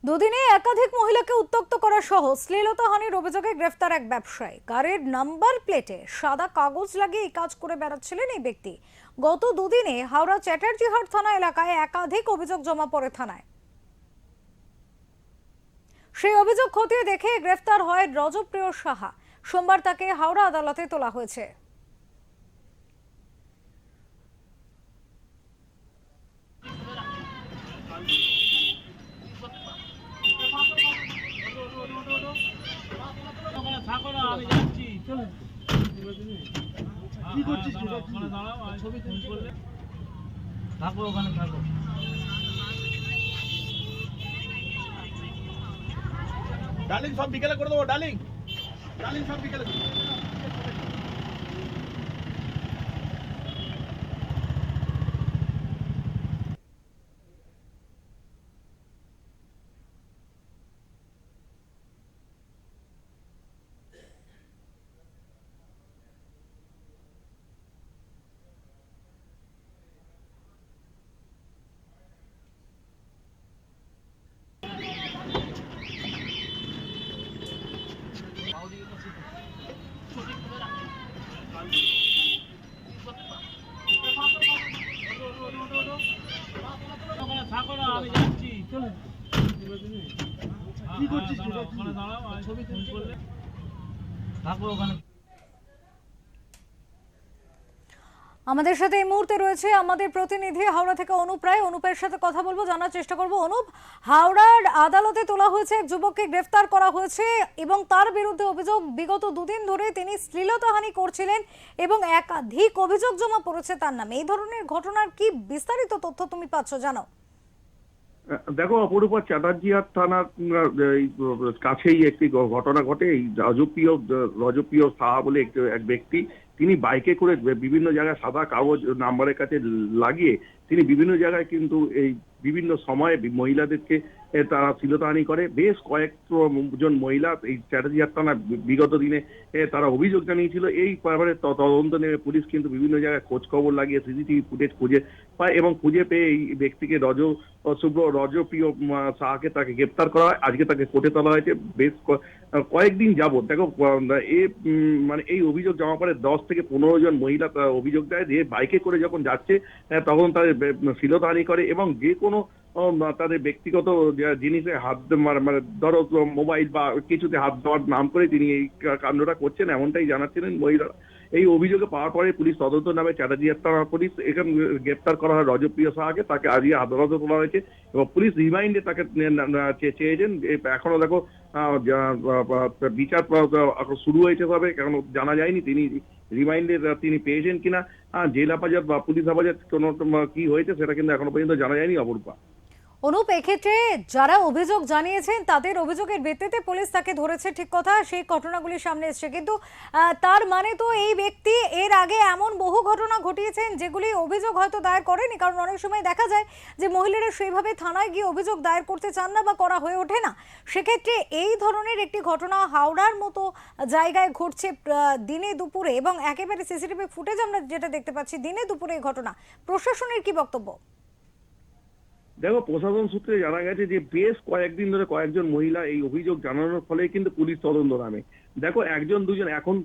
দুদিনে একাধিক মহিলাকে উত্ত্যক্ত করা সহ শ্লীলতাহানির অভিযোগে গ্রেফতার এক ব্যবসায়ী। গাড়ির নাম্বার প্লেটে সাদা কাগজ লাগিয়ে এই কাজ করে বেড়াচ্ছিলেন এই ব্যক্তি। গত দুদিনে হাওড়া চ্যাটার্জিহাট থানা এলাকায় একাধিক অভিযোগ জমা পড়ে থানায়। সেই অভিযোগ খতিয়ে দেখে গ্রেফতার হয় রজপ্রিয় সাহা। সোমবার তাকে হাওড়া আদালতে তোলা হয়েছে। কি করছিস ওখানে দাঁড়াও, ছবি তুললে থাকো, ওখানে থাকো। ডার্লিং সব বিকেলে করে দেবো, ডার্লিং সব বিকেলে। কি করছিস ওখানে দাঁড়াও, ছবি তুললে থাকো, ওখানে। আমাদের সাথে এই মুহূর্তে রয়েছে আমাদের প্রতিনিধি হাওড়া থেকে অনুপ রায়। অনুপের সাথে কথা বলবো, জানার চেষ্টা করব। অনুপ, হাওড়ার আদালতে তোলা হয়েছে এক যুবককে গ্রেফতার করা হয়েছে এবং তার বিরুদ্ধে অভিযোগ বিগত দুদিন ধরে তিনি শ্লীলতাহানি করছিলেন এবং একাধিক অভিযোগ জমা পড়েছে তার নামে। এই ধরনের ঘটনার কি বিস্তারিত তথ্য তুমি পাচ্ছ, জানাও। দেখো অপরূপা, চ্যাটার্জিহাট থানার কাছেই একটি ঘটনা ঘটে। এই রজপ্রিয় সাহা বলে এক ব্যক্তি, তিনি বাইকে করে বিভিন্ন জায়গায় সাদা কাগজ নাম্বারের কাছে লাগিয়ে তিনি বিভিন্ন জায়গায় কিন্তু এই বিভিন্ন সময়ে মহিলাদেরকে তারা শ্লীলতাহানি করে। বেশ কয়েকজন মহিলা এই চ্যাটার্জিহাট থানা বিগত দিনে তারা অভিযোগ জানিয়েছিল। এই ব্যাপারে তদন্ত নেমে পুলিশ কিন্তু বিভিন্ন জায়গায় খোঁজ খবর লাগিয়ে সিসিটিভি ফুটেজ খুঁজে পায় এবং খুঁজে পেয়ে এই ব্যক্তিকে রজপ্রিয় সাহাকে তাকে গ্রেপ্তার করা হয়। আজকে তাকে কোর্টে তোলা হয়েছে। বেশ কয়েকদিন যাবত দেখো মানে এই অভিযোগ জমা পড়ে 10 থেকে 15 জন মহিলা অভিযোগ দেয় যে বাইকে করে যখন যাচ্ছে তখন তাদের শ্লীলতাহানি করে এবং যে কোনো তাদের ব্যক্তিগত জিনিসে হাত মানে ধরো মোবাইল বা কিছুতে হাত দেওয়ার নাম করে তিনি এই কাণ্ডটা করছেন, এমনটাই জানাচ্ছিলেন মহিলারা। এই অভিযোগে পাওয়ার পরে পুলিশ তদন্ত নামে চ্যাটার্জিহাট থানা পুলিশ এখানে গ্রেপ্তার করা হয় রজপ্রিয় সাহাকে। তাকে আজকে আদালতে তোলা হয়েছে এবং পুলিশ রিমাইন্ডে তাকে চেয়েছেন। এখনো দেখো বিচার শুরু হয়েছে, তবে এখন জানা যায়নি তিনি রিমাইন্ডে তিনি পেয়েছেন কিনা। জেল হেফাজত বা পুলিশ হেফাজত কোনো কি হয়েছে সেটা কিন্তু এখনো পর্যন্ত জানা যায়নি। অপরূপা, অনুপ, এক্ষেত্রে যারা অভিযোগ জানিয়েছেন তাদের অভিযোগের ভিত্তিতে পুলিশ তাকে ধরেছে, ঠিক কথা, সেই ঘটনাগুলি সামনে এসছে। কিন্তু তার মানে তো এই ব্যক্তি এর আগে এমন বহু ঘটনা ঘটিয়েছেন যেগুলি অভিযোগ হয়তো দায়ের করেনি, কারণ অনেক সময় দেখা যায় যে মহিলারা সেইভাবে থানায় গিয়ে অভিযোগ দায়ের করতে চান না বা করা হয়ে ওঠে না। সেক্ষেত্রে এই ধরনের একটি ঘটনা হাওড়ার মতো জায়গায় ঘটছে দিনে দুপুরে এবং একেবারে সিসিটিভি ফুটেজ আমরা যেটা দেখতে পাচ্ছি দিনে দুপুরে এই ঘটনা, প্রশাসনের কি বক্তব্য? দেখো প্রশাসন সূত্রে জানা গেছে যে বেশ কয়েকদিন ধরে কয়েকজন মহিলা এই অভিযোগ জানানোর ফলে কিন্তু পুলিশ তদন্ত নামে। দেখো একজন দুজন এখন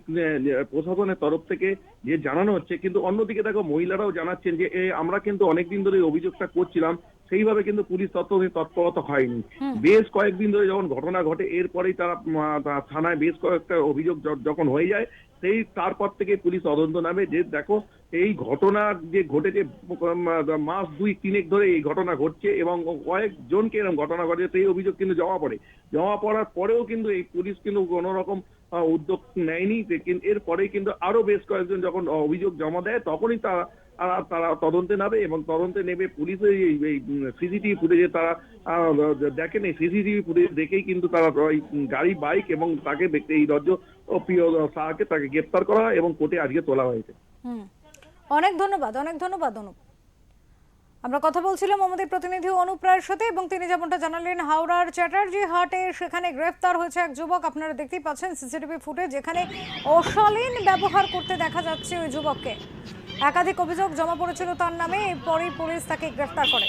প্রশাসনের তরফ থেকে যে জানানো হচ্ছে, কিন্তু অন্যদিকে দেখো মহিলারাও জানাচ্ছেন যে আমরা কিন্তু অনেকদিন ধরে এই অভিযোগটা করছিলাম, সেইভাবে কিন্তু পুলিশ তৎপরতা হয়নি। বেশ কয়েকদিন ধরে যখন ঘটনা ঘটে এরপরেই তারা থানায় বেশ কয়েকটা অভিযোগ যখন হয়ে যায় সেই তারপর থেকে পুলিশ তদন্ত নামে। যে দেখো এই ঘটনা যে ঘটেছে মাস 2-3 ধরে এই ঘটনা ঘটছে এবং কয়েকজনকে এরকম ঘটনা ঘটে, সেই অভিযোগ কিন্তু জমা পড়ার পরেও কিন্তু এই পুলিশ কিন্তু কোনো রকম উদ্যোগ নেয়নি। এরপরেই কিন্তু আরো বেশ কয়েকজন যখন অভিযোগ জমা দেয় তখনই তারা তদন্তে নামে এবং তদন্তে নেমে পুলিশের এই সিসিটিভি ফুটেজে তারা দেখেন। এই সিসিটিভি ফুটেজ দেখেই কিন্তু তারা গাড়ি বাইক এবং তাকে দেখতে এই রজপ্রিয় সাহাকে তাকে গ্রেপ্তার করা হয় এবং কোর্টে আজকে তোলা হয়েছে। অনেক ধন্যবাদ অনুপ। আমরা কথা বলছিলাম আমাদের প্রতিনিধি অনুপ রায়ের সাথে এবং তিনি যেমনটা জানালেন হাওড়ার চ্যাটার্জিহাটে সেখানে গ্রেফতার হয়েছে এক যুবক। আপনারা দেখতেই পাচ্ছেন সিসিটিভি ফুটেজ, যেখানে অশালীন ব্যবহার করতে দেখা যাচ্ছে ওই যুবককে। একাধিক অভিযোগ জমা পড়েছিল তার নামে, পরে পুলিশ তাকে গ্রেফতার করে।